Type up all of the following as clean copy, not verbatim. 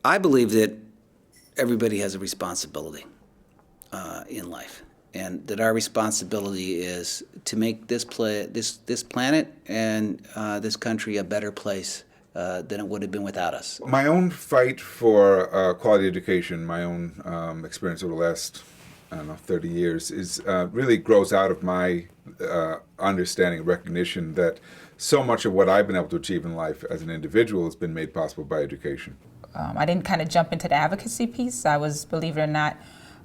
I believe that everybody has a responsibility in life, and that our responsibility is to make this planet and this country a better place than it would have been without us. My own fight for quality education, my own experience over the last, I don't know, 30 years, is really grows out of my understanding and recognition that so much of what I've been able to achieve in life as an individual has been made possible by education. I didn't kind of jump into the advocacy piece. I was, believe it or not,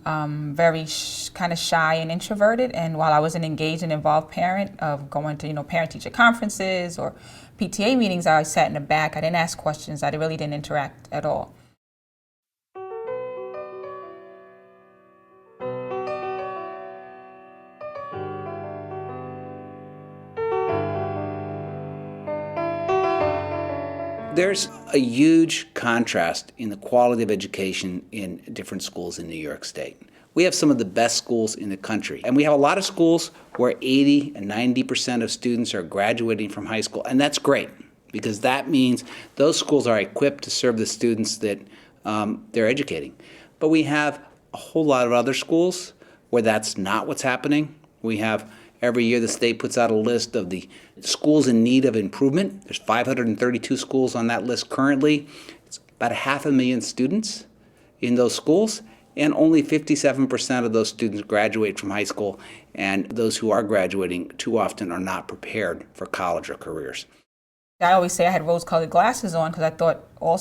very kind of shy and introverted. And while I was an engaged and involved parent of going to, parent-teacher conferences or PTA meetings, I sat in the back. I didn't ask questions. I really didn't interact at all. There's a huge contrast in the quality of education in different schools in New York State. We have some of the best schools in the country, and we have a lot of schools where 80 and 90% of students are graduating from high school, and that's great because that means those schools are equipped to serve the students that they're educating. But we have a whole lot of other schools where that's not what's happening. We have every year the state puts out a list of the schools in need of improvement. There's 532 schools on that list currently. It's about 500,000 students in those schools, and only 57% of those students graduate from high school, and those who are graduating too often are not prepared for college or careers. I always say I had rose-colored glasses on because I thought all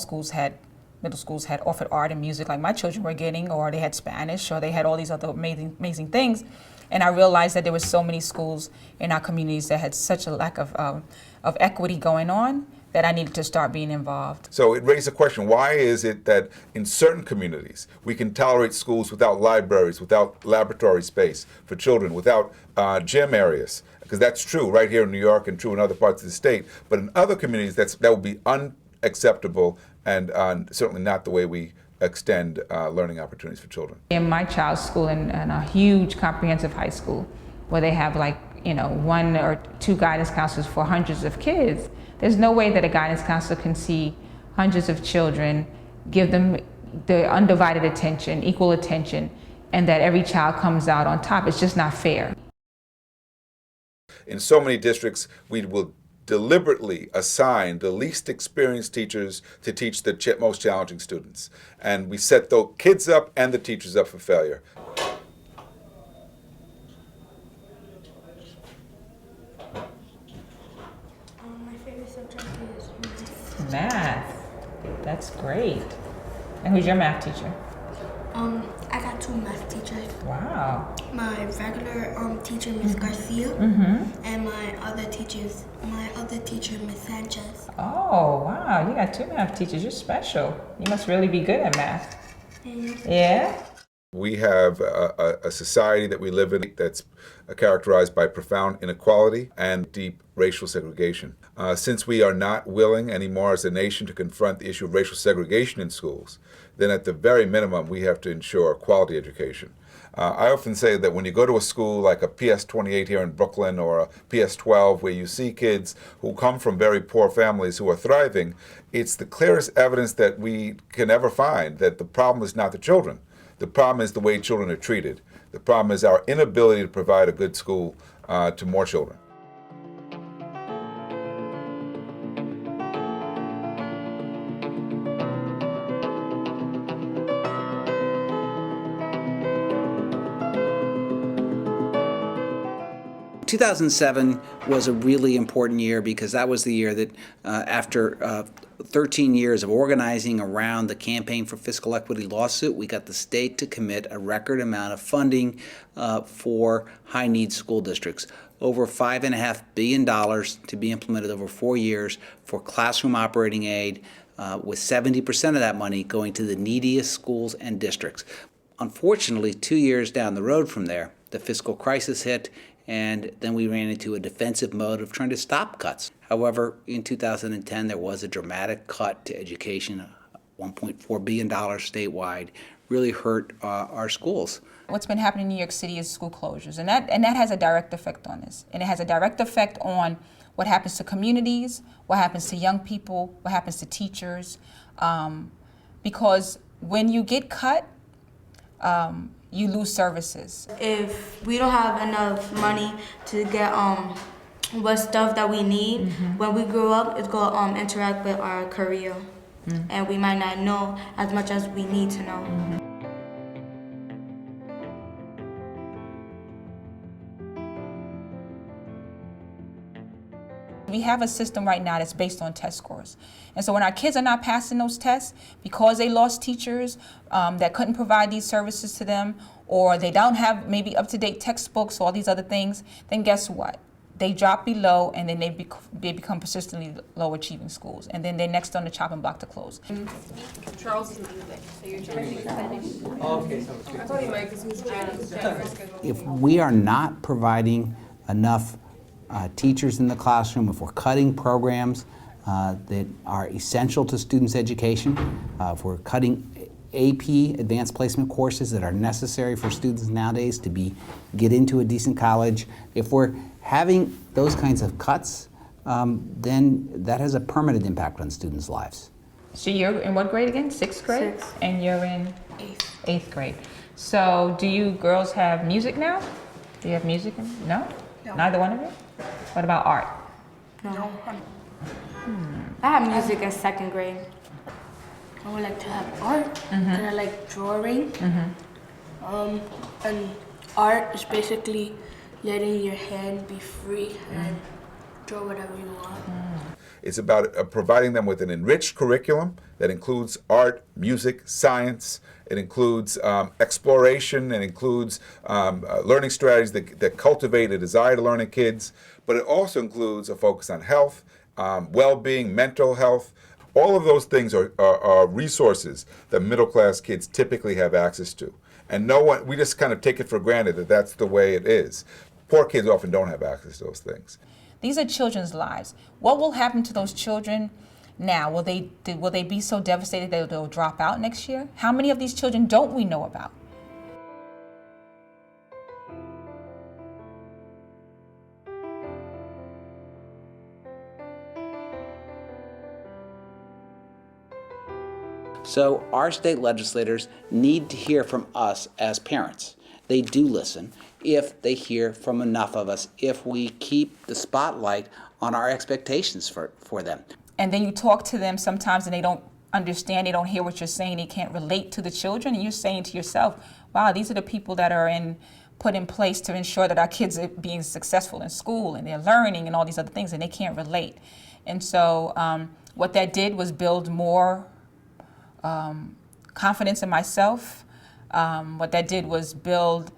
middle schools had offered art and music like my children were getting, or they had Spanish, or they had all these other amazing things. And I realized that there were so many schools in our communities that had such a lack of equity going on that I needed to start being involved. So it raised a question, why is it that in certain communities we can tolerate schools without libraries, without laboratory space for children, without gym areas? Because that's true right here in New York and true in other parts of the state. But in other communities, that would be unacceptable and certainly not the way we extend learning opportunities for children. In my child's school, in a huge comprehensive high school, where they have one or two guidance counselors for hundreds of kids, there's no way that a guidance counselor can see hundreds of children, give them the undivided attention, equal attention, and that every child comes out on top. It's just not fair. In so many districts, we will deliberately assign the least experienced teachers to teach the most challenging students. And we set the kids up and the teachers up for failure. My favorite subject is math. Math. That's great. And who's your math teacher? I got two math teachers. Wow. My regular teacher, Miss Garcia, and my other teacher, Miss Sanchez. Oh, wow. You got two math teachers. You're special. You must really be good at math. Yeah? We have a society that we live in that's characterized by profound inequality and deep racial segregation. Since we are not willing anymore as a nation to confront the issue of racial segregation in schools, then at the very minimum we have to ensure quality education. I often say that when you go to a school like a PS-28 here in Brooklyn or a PS-12 where you see kids who come from very poor families who are thriving, it's the clearest evidence that we can ever find that the problem is not the children. The problem is the way children are treated. The problem is our inability to provide a good school to more children. In 2007 was a really important year because that was the year that after 13 years of organizing around the Campaign for Fiscal Equity lawsuit, we got the state to commit a record amount of funding for high-needs school districts. Over $5.5 billion to be implemented over 4 years for classroom operating aid, with 70% of that money going to the neediest schools and districts. Unfortunately, 2 years down the road from there, the fiscal crisis hit, and then we ran into a defensive mode of trying to stop cuts. However, in 2010, there was a dramatic cut to education, $1.4 billion statewide, really hurt our schools. What's been happening in New York City is school closures, and that has a direct effect on this. And it has a direct effect on what happens to communities, what happens to young people, what happens to teachers. because when you get cut, you lose services. If we don't have enough money to get what stuff that we need, when we grow up, it's going to interact with our career. And we might not know as much as we need to know. We have a system right now that's based on test scores. And so when our kids are not passing those tests because they lost teachers that couldn't provide these services to them, or they don't have maybe up-to-date textbooks or all these other things, then guess what? They drop below, and then they become persistently low-achieving schools. And then they're next on the chopping block to close. Charles is in English, so you're trying to Spanish. Oh, okay, so I told you Mike because he's schedule. If we are not providing enough teachers in the classroom, if we're cutting programs that are essential to students' education, if we're cutting AP, advanced placement courses that are necessary for students nowadays to get into a decent college, if we're having those kinds of cuts, then that has a permanent impact on students' lives. So you're in what grade again? Sixth grade? Sixth. And you're in? Eighth grade. So do you girls have music now? Do you have music? No? Neither one of you? What about art? No. I have music in second grade. I would like to have art, because I like drawing. And art is basically letting your hand be free and draw whatever you want. It's about providing them with an enriched curriculum that includes art, music, science. It includes exploration. It includes learning strategies that cultivate a desire to learn in kids. But it also includes a focus on health, well-being, mental health. All of those things are resources that middle-class kids typically have access to. And we just kind of take it for granted that that's the way it is. Poor kids often don't have access to those things. These are children's lives. What will happen to those children now? Will they be so devastated that they'll drop out next year? How many of these children don't we know about? So our state legislators need to hear from us as parents. They do listen if they hear from enough of us, if we keep the spotlight on our expectations for them. And then you talk to them sometimes and they don't understand, they don't hear what you're saying, they can't relate to the children, and you're saying to yourself, wow, these are the people that are put in place to ensure that our kids are being successful in school and they're learning and all these other things, and they can't relate. And so what that did was build more confidence in myself. What that did was build,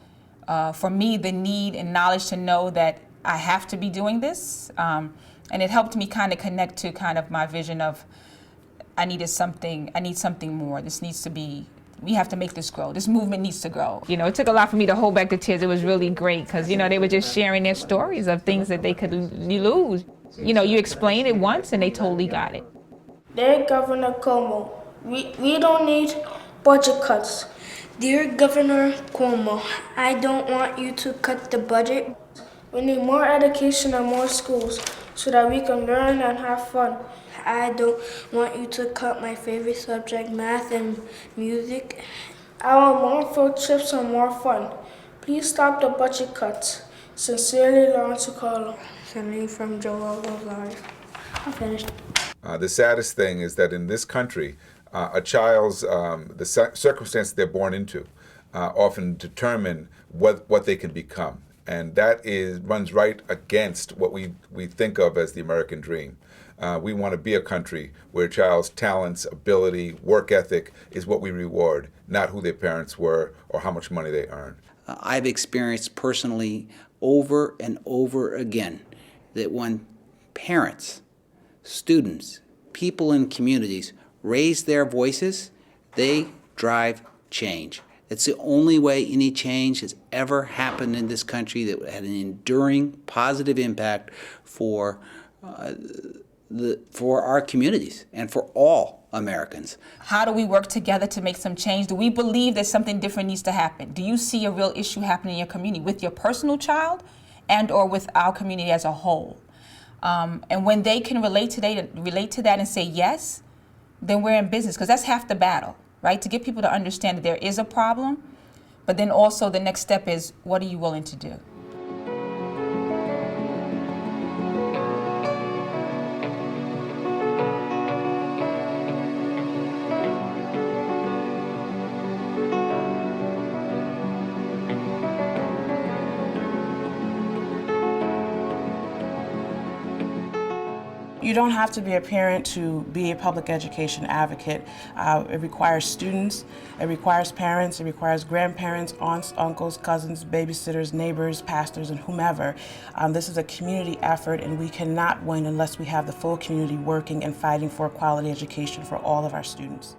for me, the need and knowledge to know that I have to be doing this. And it helped me kind of connect to kind of my vision of I need something more. This needs to be, we have to make this grow. This movement needs to grow. You know, it took a lot for me to hold back the tears. It was really great because, you know, they were just sharing their stories of things that they could lose. You know, you explain it once and they totally got it. Dear Governor Cuomo, we don't need budget cuts. Dear Governor Cuomo, I don't want you to cut the budget. We need more education and more schools so that we can learn and have fun. I don't want you to cut my favorite subject, math and music. I want more field trips and more fun. Please stop the budget cuts. Sincerely, Lawrence Carlo. Sending you from Joel Rosari. I'm finished. The saddest thing is that in this country, a child's the circumstances they're born into often determine what they can become, and that runs right against what we think of as the American dream. We want to be a country where a child's talents, ability, work ethic is what we reward, not who their parents were or how much money they earn. I've experienced personally over and over again that when parents, students, people in communities raise their voices, they drive change. It's the only way any change has ever happened in this country that had an enduring positive impact for our communities and for all Americans. How do we work together to make some change? Do we believe that something different needs to happen? Do you see a real issue happening in your community with your personal child and or with our community as a whole? And when they can relate to that and say yes, then we're in business, because that's half the battle, right? To get people to understand that there is a problem, but then also the next step is, what are you willing to do? You don't have to be a parent to be a public education advocate. It requires students, it requires parents, it requires grandparents, aunts, uncles, cousins, babysitters, neighbors, pastors, and whomever. This is a community effort, and we cannot win unless we have the full community working and fighting for a quality education for all of our students.